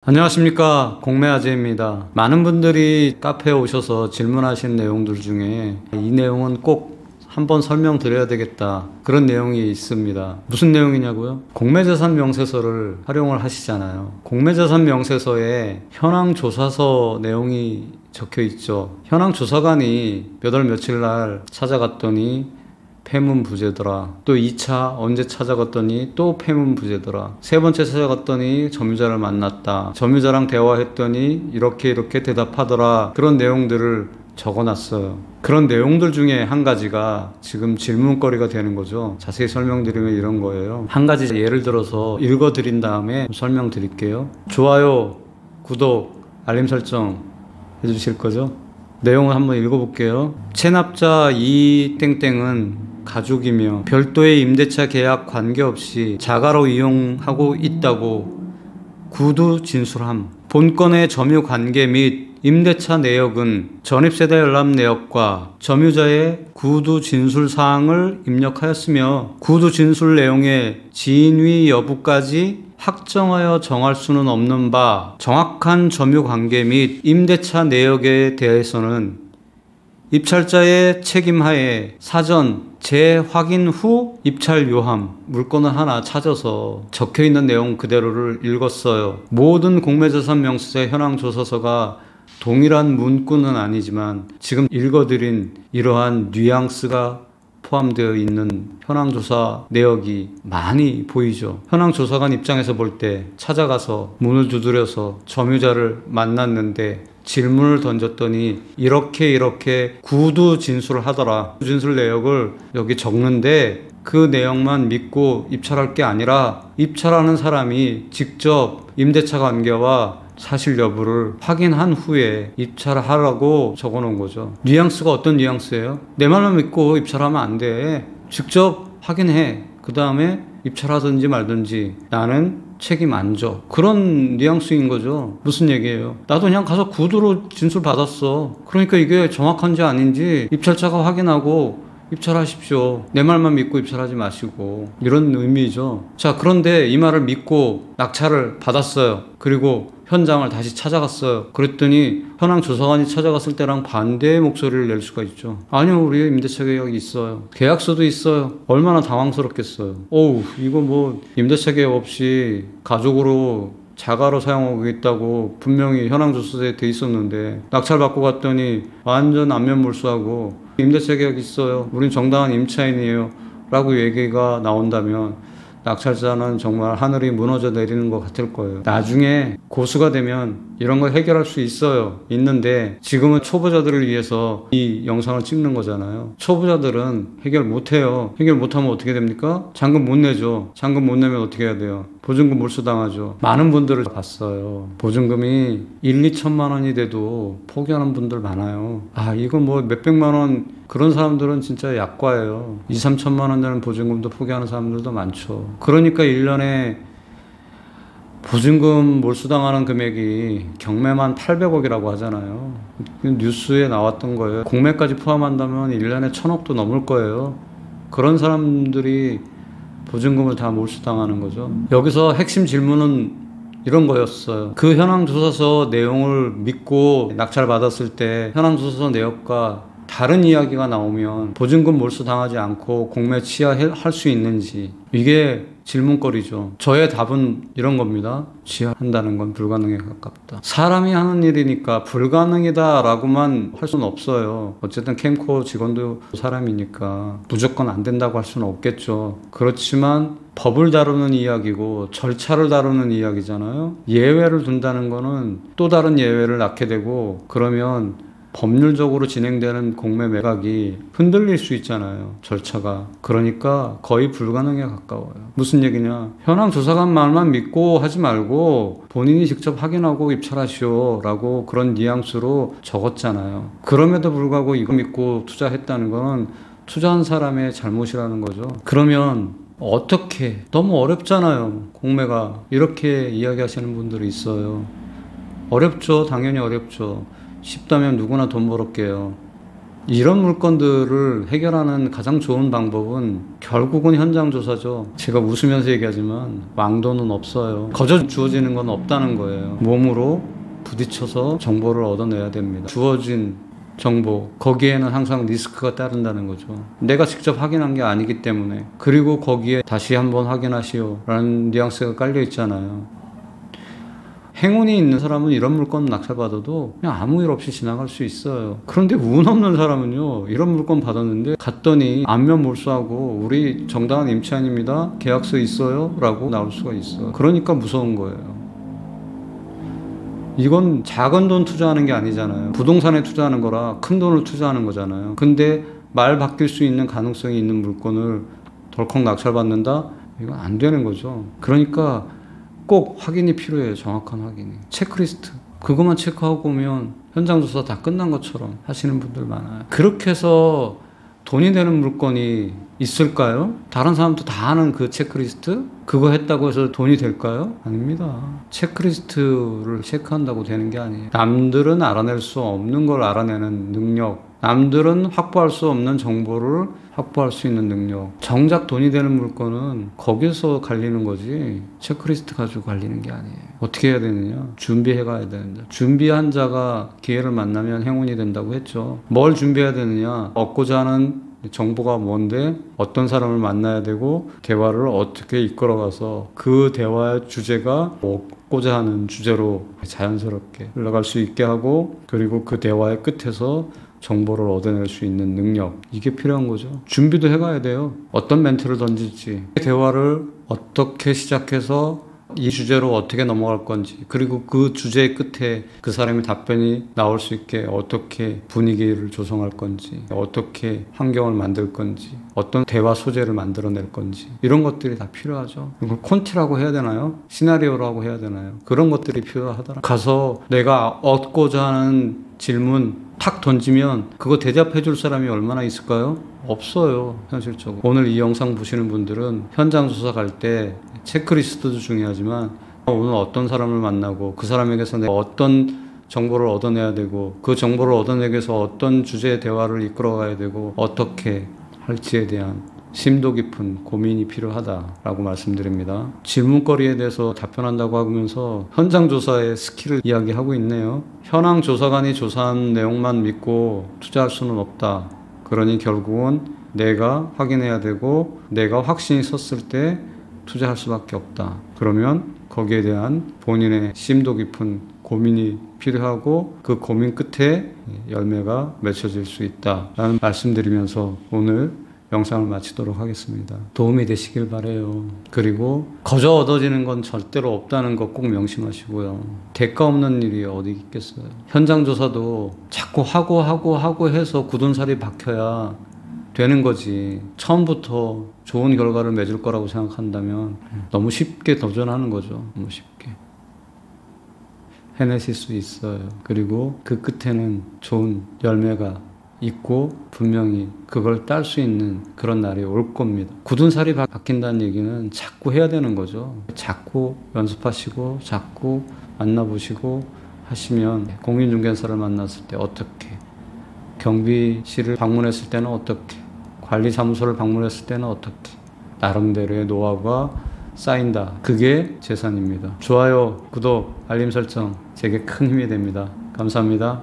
안녕하십니까, 공매아재입니다. 많은 분들이 카페에 오셔서 질문하신 내용들 중에 이 내용은 꼭 한번 설명드려야 되겠다, 그런 내용이 있습니다. 무슨 내용이냐고요? 공매재산 명세서를 활용을 하시잖아요. 공매재산 명세서에 현황조사서 내용이 적혀 있죠. 현황조사관이 몇 월 며칠 날 찾아갔더니 폐문부재더라. 또 2차 언제 찾아갔더니 또 폐문부재더라. 세 번째 찾아갔더니 점유자를 만났다. 점유자랑 대화했더니 이렇게 대답하더라. 그런 내용들을 적어놨어요. 그런 내용들 중에 한 가지가 지금 질문거리가 되는 거죠. 자세히 설명드리면 이런 거예요. 한 가지 예를 들어서 읽어드린 다음에 설명드릴게요. 좋아요, 구독, 알림 설정 해주실 거죠? 내용을 한번 읽어볼게요. 체납자 이땡땡은 가족이며 별도의 임대차 계약 관계없이 자가로 이용하고 있다고 구두 진술함. 본건의 점유 관계 및 임대차 내역은 전입세대 열람 내역과 점유자의 구두 진술 사항을 입력하였으며 구두 진술 내용의 지인위 여부까지 확정하여 정할 수는 없는 바, 정확한 점유 관계 및 임대차 내역에 대해서는 입찰자의 책임하에 사전 재확인 후 입찰 요함. 물건을 하나 찾아서 적혀있는 내용 그대로를 읽었어요. 모든 공매재산 명세서 현황조사서가 동일한 문구는 아니지만 지금 읽어드린 이러한 뉘앙스가 포함되어 있는 현황조사 내역이 많이 보이죠. 현황조사관 입장에서 볼 때 찾아가서 문을 두드려서 점유자를 만났는데 질문을 던졌더니 이렇게 구두 진술을 하더라. 진술 내역을 여기 적는데 그 내용만 믿고 입찰할 게 아니라 입찰하는 사람이 직접 임대차 관계와 사실 여부를 확인한 후에 입찰하라고 적어놓은 거죠. 뉘앙스가 어떤 뉘앙스예요? 내 말만 믿고 입찰하면 안 돼. 직접 확인해. 그 다음에 입찰하든지 말든지 나는 책임 안 져. 그런 뉘앙스인 거죠. 무슨 얘기예요? 나도 그냥 가서 구두로 진술 받았어. 그러니까 이게 정확한지 아닌지 입찰자가 확인하고 입찰하십시오. 내 말만 믿고 입찰하지 마시고, 이런 의미죠. 자, 그런데 이 말을 믿고 낙찰을 받았어요. 그리고 현장을 다시 찾아갔어요. 그랬더니 현황조사관이 찾아갔을 때랑 반대의 목소리를 낼 수가 있죠. 아니요, 우리 임대차 계약이 있어요. 계약서도 있어요. 얼마나 당황스럽겠어요. 어우, 이거 뭐 임대차 계약 없이 가족으로 자가로 사용하고 있다고 분명히 현황조사서에 돼 있었는데 낙찰 받고 갔더니 완전 안면몰수하고 임대차 계약 있어요, 우린 정당한 임차인이에요 라고 얘기가 나온다면 낙찰자는 정말 하늘이 무너져 내리는 것 같을 거예요. 나중에 고수가 되면 이런 거 해결할 수 있어요. 있는데 지금은 초보자들을 위해서 이 영상을 찍는 거잖아요. 초보자들은 해결 못해요. 해결 못하면 어떻게 됩니까? 잔금 못 내죠. 잔금 못 내면 어떻게 해야 돼요? 보증금 몰수당하죠. 많은 분들을 봤어요. 보증금이 1, 2천만 원이 돼도 포기하는 분들 많아요. 아, 이거 뭐 몇백만 원, 그런 사람들은 진짜 약과예요. 2, 3천만 원 되는 보증금도 포기하는 사람들도 많죠. 그러니까 1년에 보증금 몰수당하는 금액이 경매만 800억이라고 하잖아요. 뉴스에 나왔던 거예요. 공매까지 포함한다면 1년에 1000억도 넘을 거예요. 그런 사람들이 보증금을 다 몰수당하는 거죠. 여기서 핵심 질문은 이런 거였어요. 그 현황조사서 내용을 믿고 낙찰 받았을 때 현황조사서 내역과 다른 이야기가 나오면 보증금 몰수당하지 않고 공매 취하할 수 있는지, 이게 질문거리죠. 저의 답은 이런 겁니다. 취하한다는 건 불가능에 가깝다. 사람이 하는 일이니까 불가능이다 라고만 할 수는 없어요. 어쨌든 캠코 직원도 사람이니까 무조건 안 된다고 할 수는 없겠죠. 그렇지만 법을 다루는 이야기고 절차를 다루는 이야기잖아요. 예외를 둔다는 거는 또 다른 예외를 낳게 되고, 그러면 법률적으로 진행되는 공매 매각이 흔들릴 수 있잖아요, 절차가. 그러니까 거의 불가능에 가까워요. 무슨 얘기냐? 현황조사관 말만 믿고 하지 말고 본인이 직접 확인하고 입찰하시오 라고 그런 뉘앙스로 적었잖아요. 그럼에도 불구하고 이거 믿고 투자했다는 거는 투자한 사람의 잘못이라는 거죠. 그러면 어떻게? 너무 어렵잖아요, 공매가. 이렇게 이야기하시는 분들이 있어요. 어렵죠. 당연히 어렵죠. 쉽다면 누구나 돈 벌었게요. 이런 물건들을 해결하는 가장 좋은 방법은 결국은 현장 조사죠. 제가 웃으면서 얘기하지만 왕도는 없어요. 거저 주어지는 건 없다는 거예요. 몸으로 부딪혀서 정보를 얻어내야 됩니다. 주어진 정보, 거기에는 항상 리스크가 따른다는 거죠. 내가 직접 확인한 게 아니기 때문에. 그리고 거기에 다시 한번 확인하시오 라는 뉘앙스가 깔려 있잖아요. 행운이 있는 사람은 이런 물건 낙찰받아도 그냥 아무 일 없이 지나갈 수 있어요. 그런데 운 없는 사람은요, 이런 물건 받았는데 갔더니 안면 몰수하고 우리 정당한 임차 아닙니다, 계약서 있어요? 라고 나올 수가 있어요. 그러니까 무서운 거예요. 이건 작은 돈 투자하는 게 아니잖아요. 부동산에 투자하는 거라 큰 돈을 투자하는 거잖아요. 근데 말 바뀔 수 있는 가능성이 있는 물건을 덜컥 낙찰받는다? 이건 안 되는 거죠. 그러니까 꼭 확인이 필요해요. 정확한 확인이. 체크리스트. 그것만 체크하고 오면 현장 조사 다 끝난 것처럼 하시는 분들 많아요. 그렇게 해서 돈이 되는 물건이 있을까요? 다른 사람도 다 하는 그 체크리스트? 그거 했다고 해서 돈이 될까요? 아닙니다. 체크리스트를 체크한다고 되는 게 아니에요. 남들은 알아낼 수 없는 걸 알아내는 능력, 남들은 확보할 수 없는 정보를 확보할 수 있는 능력. 정작 돈이 되는 물건은 거기서 갈리는 거지 체크리스트 가지고 갈리는 게 아니에요. 어떻게 해야 되느냐? 준비해 가야 된다. 준비한 자가 기회를 만나면 행운이 된다고 했죠. 뭘 준비해야 되느냐? 얻고자 하는 정보가 뭔데, 어떤 사람을 만나야 되고, 대화를 어떻게 이끌어가서 그 대화의 주제가 얻고자 하는 주제로 자연스럽게 흘러갈 수 있게 하고, 그리고 그 대화의 끝에서 정보를 얻어낼 수 있는 능력, 이게 필요한 거죠. 준비도 해가야 돼요. 어떤 멘트를 던질지, 대화를 어떻게 시작해서 이 주제로 어떻게 넘어갈 건지, 그리고 그 주제의 끝에 그 사람의 답변이 나올 수 있게 어떻게 분위기를 조성할 건지, 어떻게 환경을 만들 건지, 어떤 대화 소재를 만들어낼 건지, 이런 것들이 다 필요하죠. 이걸 콘티라고 해야 되나요? 시나리오라고 해야 되나요? 그런 것들이 필요하더라. 가서 내가 얻고자 하는 질문 탁 던지면 그거 대답해 줄 사람이 얼마나 있을까요? 없어요, 현실적으로. 오늘 이 영상 보시는 분들은 현장 조사 갈 때 체크리스트도 중요하지만 오늘 어떤 사람을 만나고 그 사람에게서 내가 어떤 정보를 얻어내야 되고, 그 정보를 얻어내기 위해서 어떤 주제의 대화를 이끌어가야 되고 어떻게 할지에 대한 심도 깊은 고민이 필요하다라고 말씀드립니다. 질문거리에 대해서 답변한다고 하면서 현장 조사의 스킬을 이야기하고 있네요. 현황 조사관이 조사한 내용만 믿고 투자할 수는 없다. 그러니 결국은 내가 확인해야 되고 내가 확신이 섰을 때 투자할 수밖에 없다. 그러면 거기에 대한 본인의 심도 깊은 고민이 필요하고 그 고민 끝에 열매가 맺혀질 수 있다라는 말씀드리면서 오늘 영상을 마치도록 하겠습니다. 도움이 되시길 바래요. 그리고 거저 얻어지는 건 절대로 없다는 거 꼭 명심하시고요. 대가 없는 일이 어디 있겠어요. 현장 조사도 자꾸 하고 해서 굳은 살이 박혀야 되는 거지. 처음부터 좋은 결과를 맺을 거라고 생각한다면 너무 쉽게 도전하는 거죠. 너무 쉽게. 해내실 수 있어요. 그리고 그 끝에는 좋은 열매가 있고 분명히 그걸 딸 수 있는 그런 날이 올 겁니다. 굳은 살이 박힌다는 얘기는 자꾸 해야 되는 거죠. 자꾸 연습하시고 자꾸 만나보시고 하시면, 공인중개사를 만났을 때 어떻게, 경비실을 방문했을 때는 어떻게, 관리사무소를 방문했을 때는 어떻게, 나름대로의 노하우가 쌓인다. 그게 재산입니다. 좋아요, 구독, 알림 설정 제게 큰 힘이 됩니다. 감사합니다.